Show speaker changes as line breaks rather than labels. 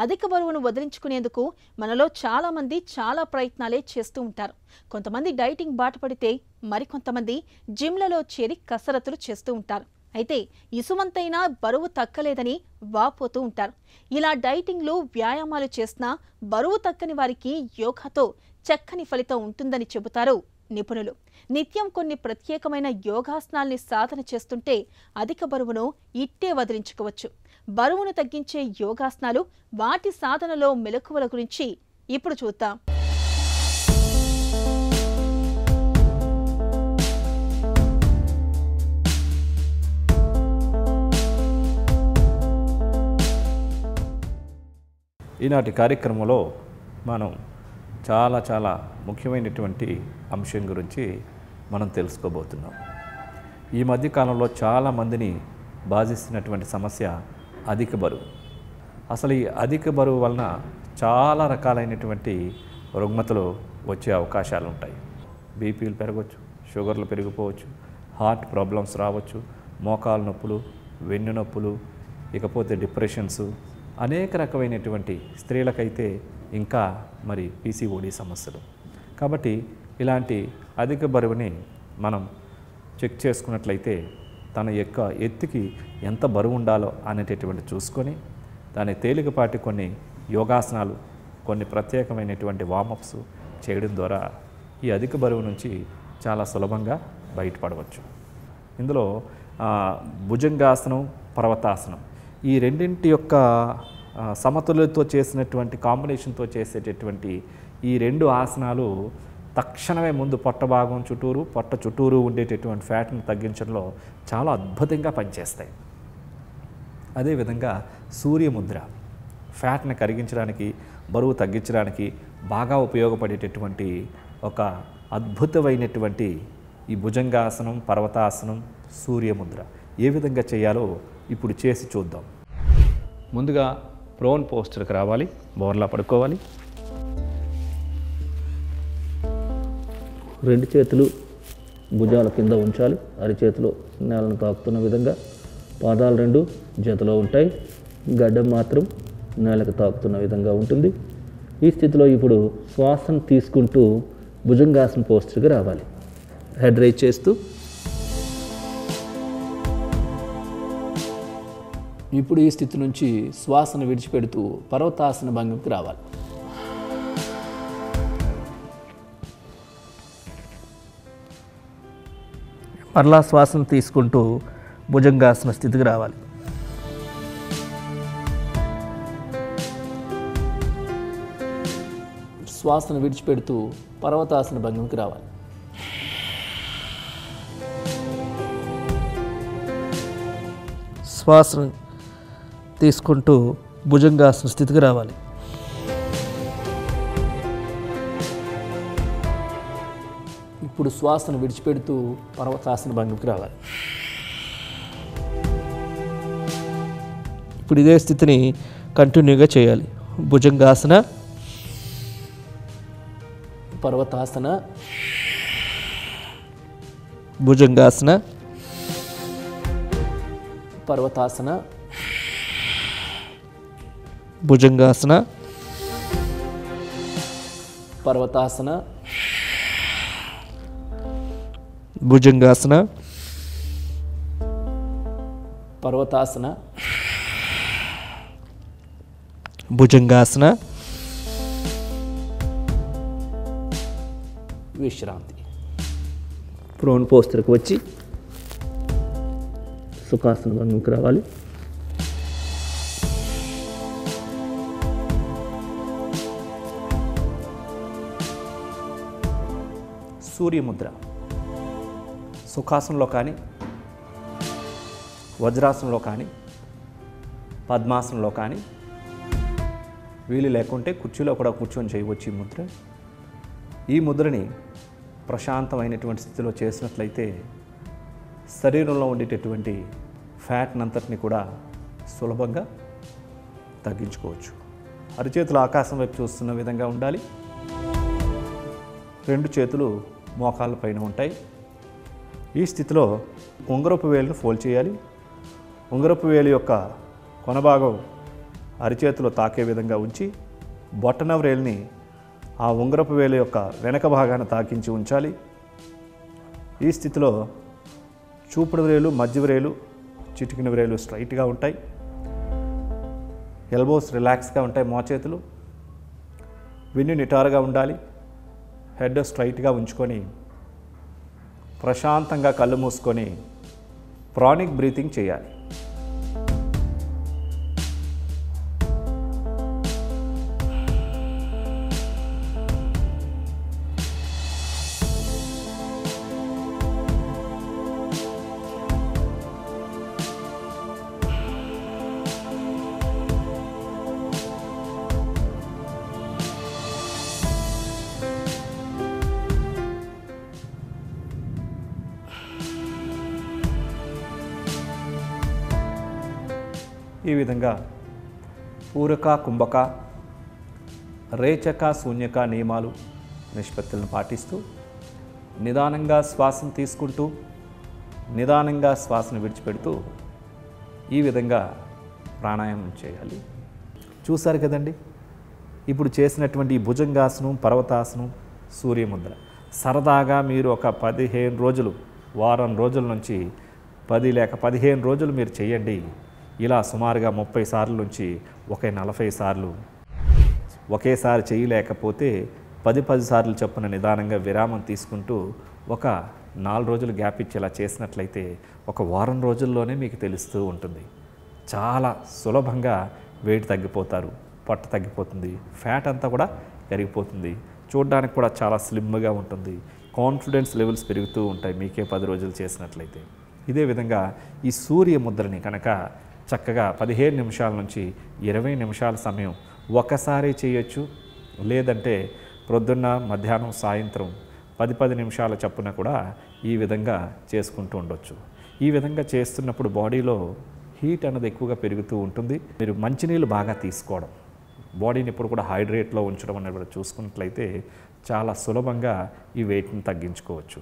అధిక బరువును వదిలించుకునేందుకు మనలో చాలా మంది చాలా ప్రయత్నాలే చేస్తూ ఉంటారు. కొంతమంది డైటింగ్ బాట పడితే మరికొంతమంది జిమ్లలో చేరి కసరత్తులు చేస్తూ ఉంటారు. అయితే ఇసుమంతైనా బరువు తగ్గలేదని వాపోతూ ఉంటారు. ఇలా డైటింగ్లు వ్యాయామాలు చేసినా బరువు తగ్గని వారికి యోగాతో చక్కని ఫలితం ఉంటుందని చెబుతారు నిపుణులు. నిత్యం కొన్ని ప్రత్యేకమైన యోగాసనాల్ని సాధన చేస్తుంటే అధిక బరువును ఇట్టే వదిలించుకోవచ్చు. బరువును తగ్గించే యోగాసనాలు, వాటి సాధనలో మెలకువల గురించి ఇప్పుడు చూద్దాం.
ఈనాటి కార్యక్రమంలో మనం చాలా ముఖ్యమైనటువంటి అంశం గురించి మనం తెలుసుకోబోతున్నాం. ఈ మధ్యకాలంలో చాలామందిని బాధిస్తున్నటువంటి సమస్య అధిక బరువు. అసలు ఈ అధిక బరువు వలన చాలా రకాలైనటువంటి రుగ్మతలు వచ్చే అవకాశాలు ఉంటాయి. బీపీలు పెరగవచ్చు, షుగర్లు పెరిగిపోవచ్చు, హార్ట్ ప్రాబ్లమ్స్ రావచ్చు, మోకాలు నొప్పులు, వెన్ను నొప్పులు, ఇకపోతే డిప్రెషన్స్, అనేక రకమైనటువంటి స్త్రీలకైతే ఇంకా మరి పీసీఓడి సమస్యలు. కాబట్టి ఇలాంటి అధిక బరువుని మనం చెక్ చేసుకున్నట్లయితే తన యొక్క ఎత్తుకి ఎంత బరువు ఉండాలో అనేటటువంటి చూసుకొని దాని తేలికపాటి కొన్ని యోగాసనాలు, కొన్ని ప్రత్యేకమైనటువంటి వార్మప్స్ చేయడం ద్వారా ఈ అధిక బరువు నుంచి చాలా సులభంగా బయటపడవచ్చు. ఇందులో భుజంగాసనం, పర్వతాసనం ఈ రెండింటి యొక్క సమతుల్యతో చేసినటువంటి కాంబినేషన్తో చేసేటటువంటి ఈ రెండు ఆసనాలు తక్షణమే ముందు పొట్ట భాగం చుట్టూరు, పొట్ట చుట్టూరు ఉండేటటువంటి ఫ్యాట్ని తగ్గించడంలో చాలా అద్భుతంగా పనిచేస్తాయి. అదేవిధంగా సూర్యముద్ర ఫ్యాట్ని కరిగించడానికి, బరువు తగ్గించడానికి బాగా ఉపయోగపడేటటువంటి ఒక అద్భుతమైనటువంటి ఈ భుజంగాసనం, పర్వతాసనం, సూర్యముద్ర ఏ విధంగా చేయాలో ఇప్పుడు చేసి చూద్దాం. ముందుగా ప్రోన్ పోస్చర్కి రావాలి. బోర్లా పడుకోవాలి.
రెండు చేతులు భుజాల కింద ఉంచాలి. అరిచేతులు నేలను తాకుతున్న విధంగా. పాదాలు రెండు జతలో ఉంటాయి. గడ్డం మాత్రం నేలకు తాకుతున్న విధంగా ఉంటుంది. ఈ స్థితిలో ఇప్పుడు శ్వాసను తీసుకుంటూ భుజంగాసన పోస్చర్కి రావాలి. హెడ్ రైజ్ చేస్తూ ఇప్పుడు ఈ స్థితి నుంచి శ్వాసను విడిచిపెడుతూ పర్వతాసన భంగిమకి రావాలి. మరలా శ్వాసను తీసుకుంటూ భుజంగాసన స్థితికి రావాలి. శ్వాసను విడిచిపెడుతూ పర్వతాసన భంగిమకి రావాలి. శ్వాసను తీసుకుంటూ భుజంగాసన స్థితికి రావాలి. ఇప్పుడు శ్వాసను విడిచిపెడుతూ పర్వతాసన భంగిమకి రావాలి. ఇప్పుడు ఇదే స్థితిని కంటిన్యూగా చేయాలి. భుజంగాసన, పర్వతాసన, భుజంగాసన, పర్వతాసన, భుజంగాసన, పర్వతాసన, భుజంగాసన, పర్వతాసన, భుజంగాసన, విశ్రాంతి. ప్రోన్ పోస్చర్కి వచ్చి సుఖాసన భంగిమకి రావాలి.
సూర్యముద్ర సుఖాసనంలో కానీ, వజ్రాసనంలో కానీ, పద్మాసనంలో కానీ, వీలు లేకుంటే కుర్చీలో కూడా కూర్చొని చేయవచ్చు ఈ ముద్ర. ఈ ముద్రని ప్రశాంతమైనటువంటి స్థితిలో చేసినట్లయితే శరీరంలో ఉండేటటువంటి ఫ్యాట్నంతటిని కూడా సులభంగా తగ్గించుకోవచ్చు. అరిచేతులు ఆకాశం వైపు చూస్తున్న విధంగా ఉండాలి. రెండు చేతులు మోకాళ్ళ పైన ఉంటాయి. ఈ స్థితిలో ఉంగరపు వేలును ఫోల్డ్ చేయాలి. ఉంగరపు వేలు యొక్క కొనభాగం అరిచేతిలో తాకే విధంగా ఉంచి బొట్టన వ్రేలిని ఆ ఉంగరపు వేలు యొక్క వెనక భాగాన తాకించి ఉంచాలి. ఈ స్థితిలో చూపుడు వ్రేలు, మధ్య వ్రేలు, చిటికిన వ్రేలు స్ట్రైట్గా ఉంటాయి. ఎల్బోస్ రిలాక్స్గా ఉంటాయి. మోచేతులు వెన్ను నిటారుగా ఉండాలి. హెడ్ స్ట్రైట్గా ఉంచుకొని ప్రశాంతంగా కళ్ళు మూసుకొని ప్రాణిక్ బ్రీతింగ్ చేయాలి. ఈ విధంగా పూరక, కుంభక, రేచక, శూన్యక నియమాలు, నిష్పత్తులను పాటిస్తూ నిదానంగా శ్వాసను తీసుకుంటూ నిదానంగా శ్వాసను విడిచిపెడుతూ ఈ విధంగా ప్రాణాయామం చేయాలి. చూశారు కదండి, ఇప్పుడు చేసినటువంటి భుజంగాసనం, పర్వతాసనం, సూర్యముద్ర సరదాగా మీరు ఒక 15 రోజులు, వారం రోజుల నుంచి 10 లేక 15 రోజులు మీరు చేయండి. ఇలా సుమారుగా 30 సార్లు నుంచి 40 సార్లు ఒకేసారి చేయలేకపోతే 10 సార్లు చొప్పున నిదానంగా విరామం తీసుకుంటూ ఒక 4 రోజులు గ్యాప్ ఇచ్చి ఇలా చేసినట్లయితే ఒక వారం రోజుల్లోనే మీకు తెలుస్తూ ఉంటుంది. చాలా సులభంగా వెయిట్ తగ్గిపోతారు, పొట్ట తగ్గిపోతుంది, ఫ్యాట్ అంతా కూడా కరిగిపోతుంది, చూడడానికి కూడా చాలా స్లిమ్గా ఉంటుంది, కాన్ఫిడెన్స్ లెవెల్స్ పెరుగుతూ ఉంటాయి మీకే 10 రోజులు చేసినట్లయితే. ఇదే విధంగా ఈ సూర్య ముద్రని కనుక చక్కగా 15 నిమిషాల నుంచి 20 నిమిషాల సమయం ఒకసారి చేయొచ్చు. లేదంటే ప్రొద్దున్న, మధ్యాహ్నం, సాయంత్రం 10 నిమిషాల చప్పున కూడా ఈ విధంగా చేసుకుంటూ ఉండొచ్చు. ఈ విధంగా చేస్తున్నప్పుడు బాడీలో హీట్ అనేది ఎక్కువగా పెరుగుతూ ఉంటుంది. మీరు మంచినీళ్ళు బాగా తీసుకోవడం, బాడీని ఎప్పుడు కూడా హైడ్రేట్లో ఉంచడం అనేది కూడా చూసుకున్నట్లయితే చాలా సులభంగా ఈ వెయిట్ని తగ్గించుకోవచ్చు.